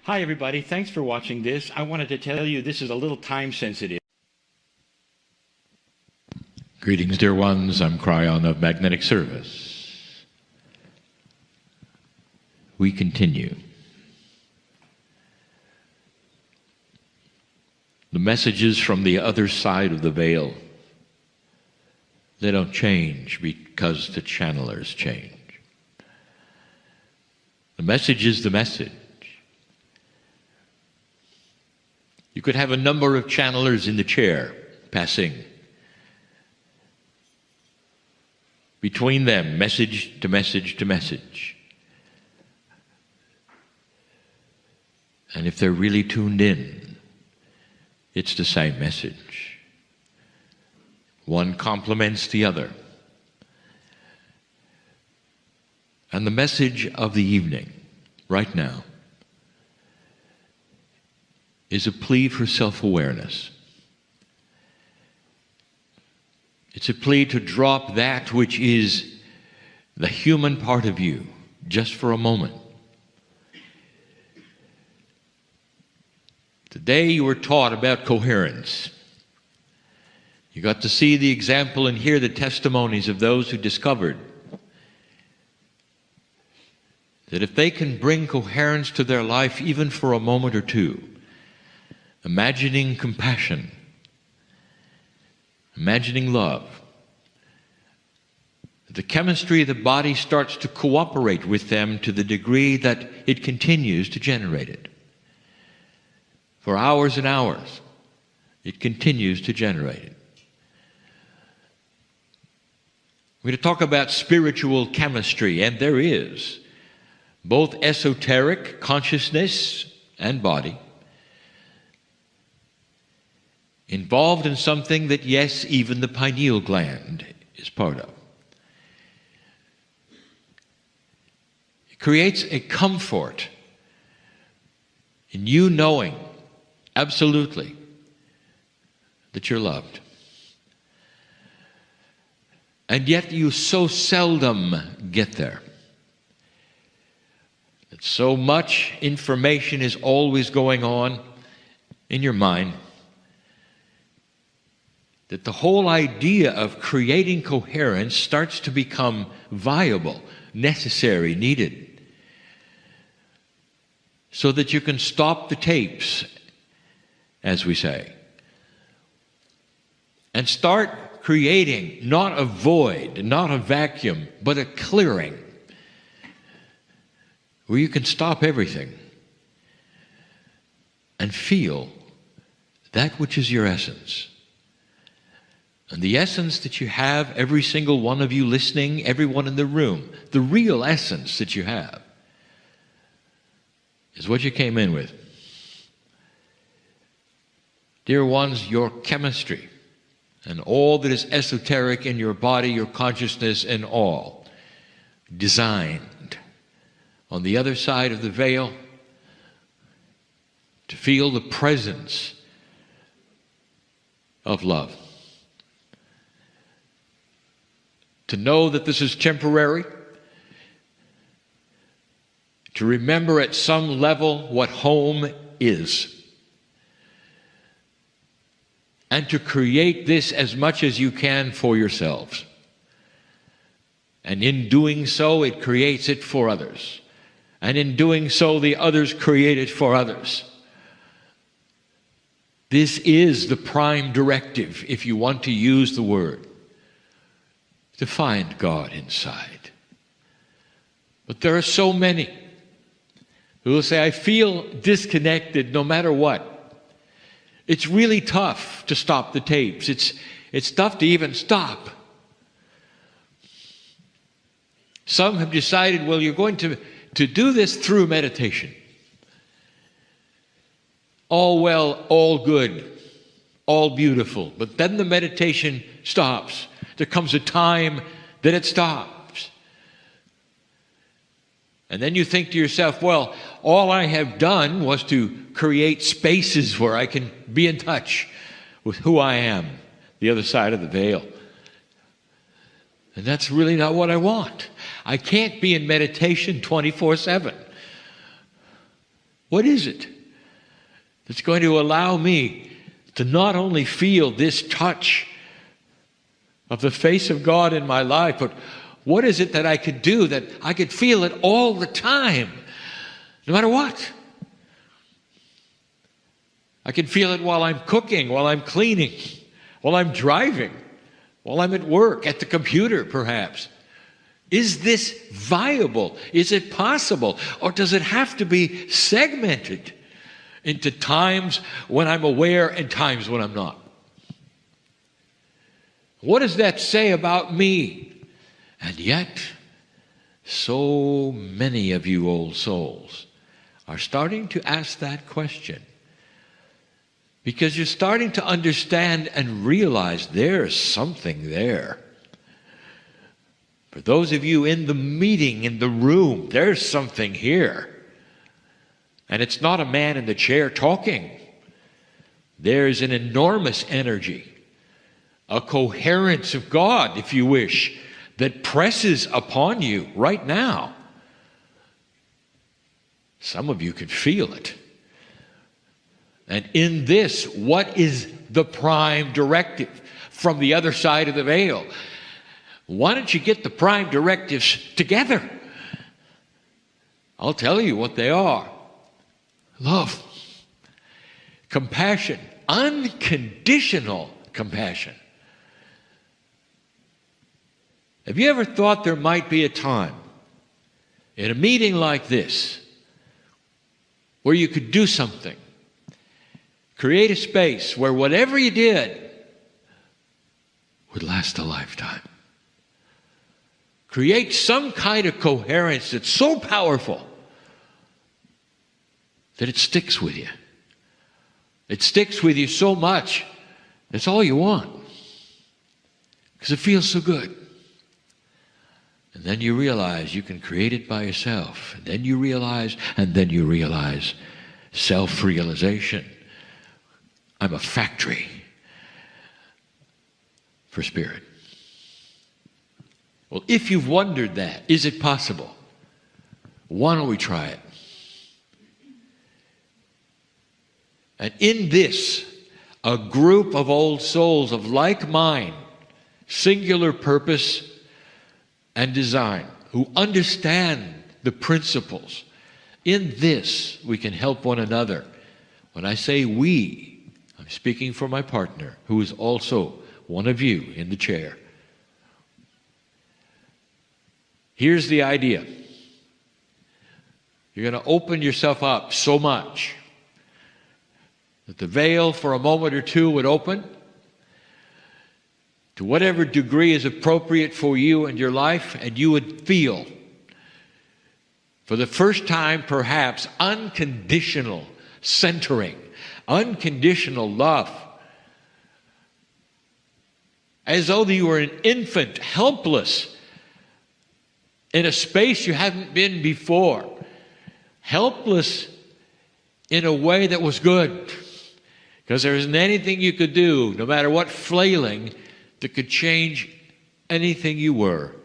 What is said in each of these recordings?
Hi everybody, thanks for watching this. I wanted to tell you this is a little time sensitive. Greetings, dear ones. I'm Kryon of Magnetic Service. We continue. The messages from the other side of the veil, they don't change because the channelers change. The message is the message. You could have a number of channelers in the chair passing. Between them, message to message to message. And if they're really tuned in, it's the same message. One complements the other. And the message of the evening, right now, is a plea for self-awareness. It's a plea to drop that which is the human part of you just for a moment. Today you were taught about coherence. You got to see the example and hear the testimonies of those who discovered that if they can bring coherence to their life even for a moment or two, imagining compassion, imagining love, the chemistry of the body starts to cooperate with them to the degree that it continues to generate it. For hours and hours, it continues to generate it. We're going to talk about spiritual chemistry, and there is both esoteric consciousness and body involved in something that, yes, even the pineal gland is part of. It creates a comfort in you knowing absolutely that you're loved. And yet you so seldom get there. That so much information is always going on in your mind that the whole idea of creating coherence starts to become viable, necessary, needed, so that you can stop the tapes, as we say, and start creating not a void, not a vacuum, but a clearing where you can stop everything and feel that which is your essence. And the essence that you have, every single one of you listening, everyone in the room, the real essence that you have is what you came in with. Dear ones, your chemistry and all that is esoteric in your body, your consciousness, and all designed on the other side of the veil to feel the presence of love. To know that this is temporary, to remember at some level what home is, and to create this as much as you can for yourselves. And in doing so, it creates it for others. And in doing so, the others create it for others. This is the prime directive, if you want to use the word, to find God inside. But there are so many who will say, I feel disconnected no matter what. It's really tough to stop the tapes. It's tough to even stop. Some have decided, well, you're going to do this through meditation. All well, all good, all beautiful. But then the meditation stops. There comes a time that it stops. And then you think to yourself, well, all I have done was to create spaces where I can be in touch with who I am, the other side of the veil. And that's really not what I want. I can't be in meditation 24/7. What is it that's going to allow me to not only feel this touch of the face of God in my life, but what is it that I could do that I could feel it all the time, no matter what? I can feel it while I'm cooking, while I'm cleaning, while I'm driving, while I'm at work, at the computer perhaps. Is this viable? Is it possible? Or does it have to be segmented into times when I'm aware and times when I'm not? What does that say about me? And yet, so many of you old souls are starting to ask that question, because you're starting to understand and realize there's something there. For those of you in the meeting, in the room, there's something here. And it's not a man in the chair talking. There's an enormous energy, a coherence of God, if you wish, that presses upon you right now. Some of you can feel it. And in this, what is the prime directive from the other side of the veil? Why don't you get the prime directives together? I'll tell you what they are. Love, compassion, unconditional compassion. Have you ever thought there might be a time in a meeting like this where you could do something, create a space where whatever you did would last a lifetime? Create some kind of coherence that's so powerful that it sticks with you. It sticks with you so much, that's all you want, because it feels so good. And then you realize you can create it by yourself. And then you realize self-realization. I'm a factory for spirit. Well, if you've wondered that, is it possible? Why don't we try it? And in this, a group of old souls of like mind, singular purpose and design, who understand the principles, in this we can help one another. When I say we, I'm speaking for my partner, who is also one of you in the chair. Here's the idea. You're going to open yourself up so much that the veil for a moment or two would open to whatever degree is appropriate for you and your life, and you would feel, for the first time perhaps, unconditional centering, unconditional love, as though you were an infant, helpless, in a space you hadn't been before, helpless in a way that was good, because there isn't anything you could do, no matter what flailing, that could change anything you were.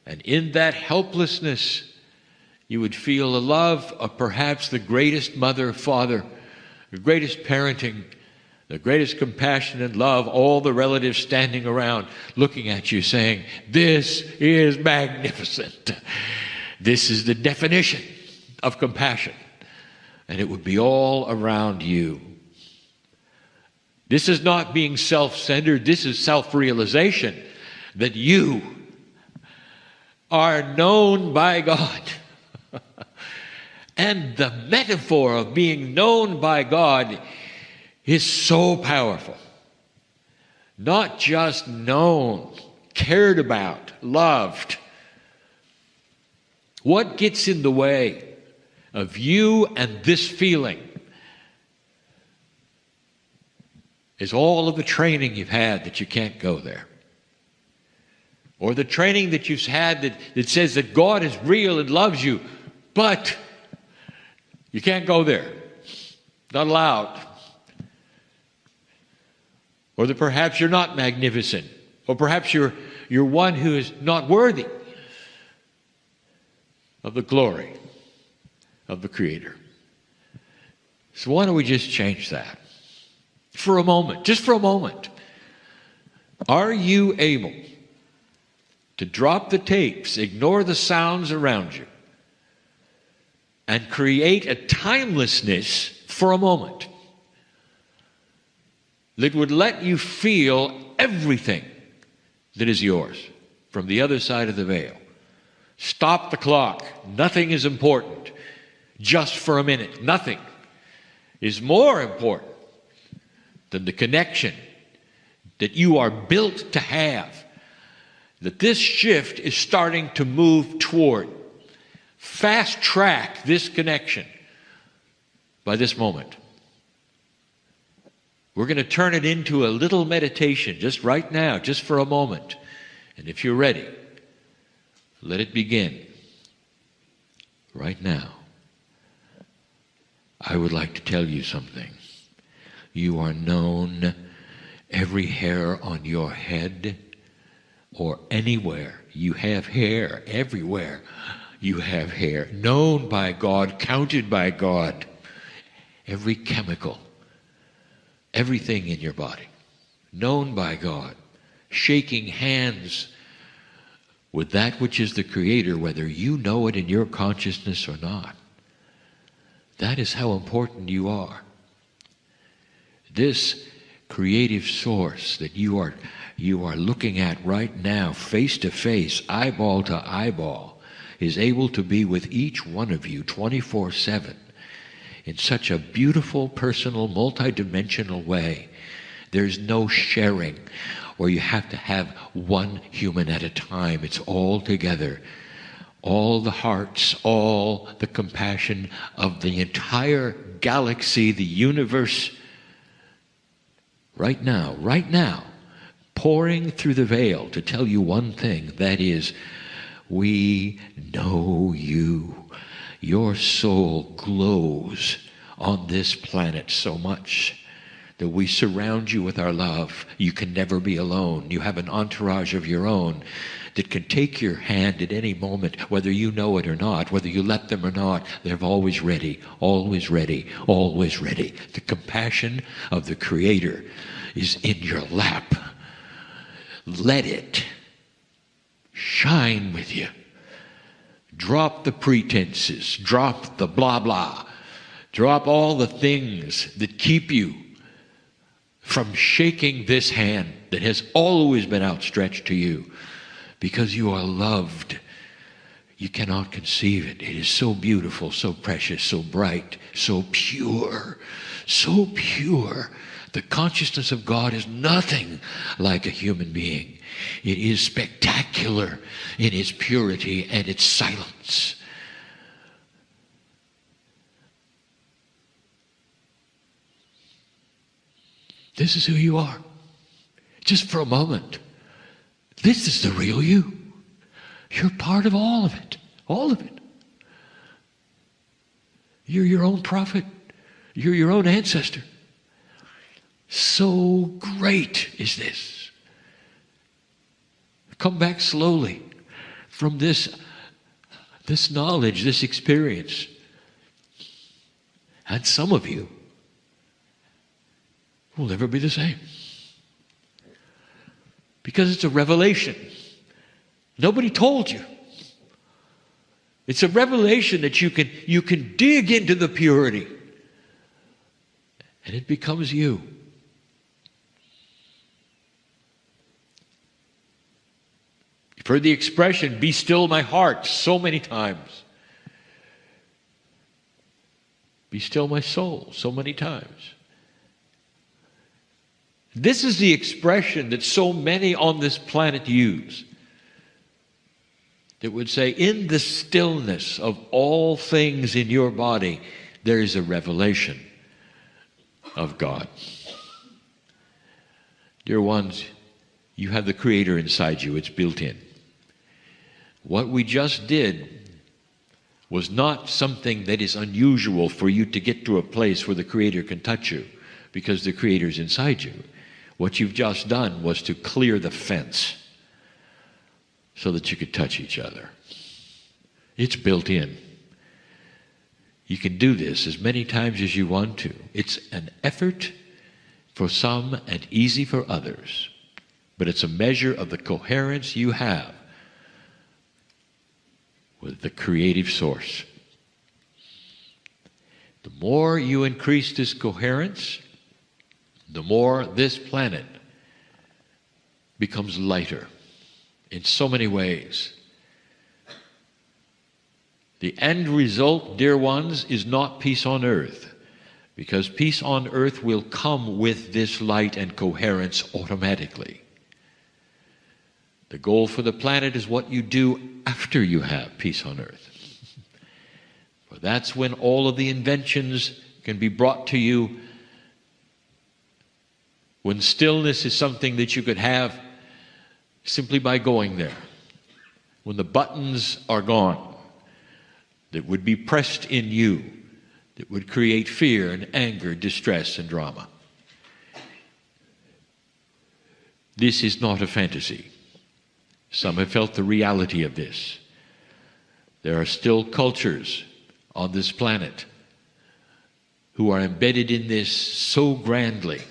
And in that helplessness, you would feel the love of perhaps the greatest mother, father, the greatest parenting, the greatest compassion and love, all the relatives standing around looking at you saying, "This is magnificent. This is the definition of compassion." And it would be all around you. This is not being self-centered. This is self-realization that you are known by God. And the metaphor of being known by God is so powerful. Not just known, cared about, loved. What gets in the way of you and this feeling is all of the training you've had that you can't go there. Or the training that you've had that says that God is real and loves you, but you can't go there. Not allowed. Or that perhaps you're not magnificent. Or perhaps you're one who is not worthy of the glory of the Creator. So why don't we just change that? For a moment, just for a moment. Are you able to drop the tapes, ignore the sounds around you, and create a timelessness for a moment that would let you feel everything that is yours from the other side of the veil? Stop the clock. Nothing is important. Just for a minute. Nothing is more important than the connection that you are built to have, that this shift is starting to move toward. Fast track this connection by this moment. We're going to turn it into a little meditation just right now, just for a moment. And if you're ready, let it begin right now. I would like to tell you something. You are known. Every hair on your head or anywhere. You have hair everywhere. You have hair. Known by God, counted by God. Every chemical, everything in your body. Known by God. Shaking hands with that which is the Creator, whether you know it in your consciousness or not. That is how important you are. This creative source that you are looking at right now, face to face, eyeball to eyeball, is able to be with each one of you 24/7 in such a beautiful, personal, multidimensional way. There's no sharing where you have to have one human at a time. It's all together. All the hearts, all the compassion of the entire galaxy, the universe, right now, pouring through the veil to tell you one thing, that is, we know you. Your soul glows on this planet so much that we surround you with our love. You can never be alone. You have an entourage of your own that can take your hand at any moment, whether you know it or not, whether you let them or not. They're always ready, always ready, always ready. The compassion of the Creator is in your lap. Let it shine with you. Drop the pretenses, drop the blah blah, drop all the things that keep you from shaking this hand that has always been outstretched to you, because you are loved. You cannot conceive it. It is so beautiful, so precious, so bright, so pure, so pure. The consciousness of God is nothing like a human being. It is spectacular in its purity and its silence. This is who you are. Just for a moment. This is the real you. You're part of all of it. All of it. You're your own prophet. You're your own ancestor. So great is this. Come back slowly from this knowledge, this experience. And some of you will never be the same. Because it's a revelation. Nobody told you. It's a revelation that you can dig into the purity. And it becomes you. You've heard the expression, "Be still my heart," so many times. "Be still my soul," so many times. This is the expression that so many on this planet use. That would say, in the stillness of all things in your body, there is a revelation of God. Dear ones, you have the Creator inside you. It's built in. What we just did was not something that is unusual for you to get to a place where the Creator can touch you, because the Creator is inside you. What you've just done was to clear the fence so that you could touch each other. It's built in. You can do this as many times as you want to. It's an effort for some and easy for others, but it's a measure of the coherence you have with the creative source. The more you increase this coherence, the more this planet becomes lighter in so many ways. The end result, dear ones, is not peace on earth, because peace on earth will come with this light and coherence automatically. The goal for the planet is what you do after you have peace on earth. For that's when all of the inventions can be brought to you, when stillness is something that you could have simply by going there. When the buttons are gone that would be pressed in you, that would create fear and anger, distress and drama. This is not a fantasy. Some have felt the reality of this. There are still cultures on this planet who are embedded in this so grandly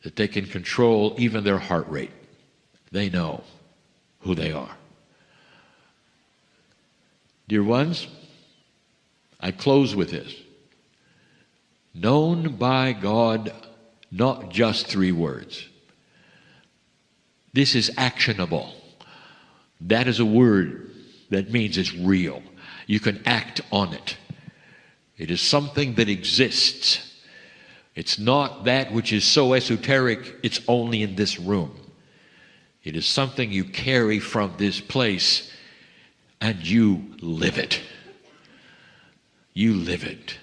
that they can control even their heart rate. They know who they are. Dear ones, I close with this. Known by God, not just 3 words. This is actionable. That is a word that means it's real. You can act on it. It is something that exists. It's not that which is so esoteric, it's only in this room. It is something you carry from this place, and you live it. You live it.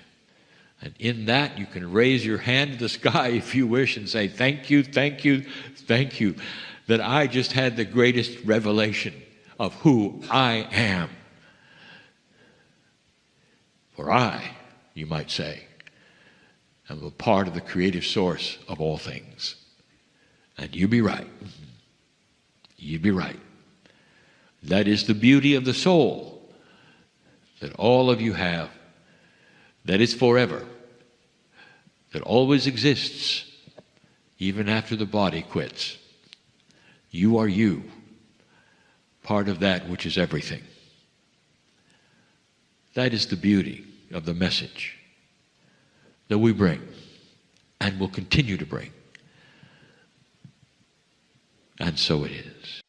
And in that, you can raise your hand to the sky if you wish and say, thank you, thank you, thank you, that I just had the greatest revelation of who I am. For I, you might say, am a part of the creative source of all things. And you'd be right. You'd be right. That is the beauty of the soul that all of you have, that is forever, that always exists, even after the body quits. You are you, part of that which is everything. That is the beauty of the message that we bring and will continue to bring. And so it is.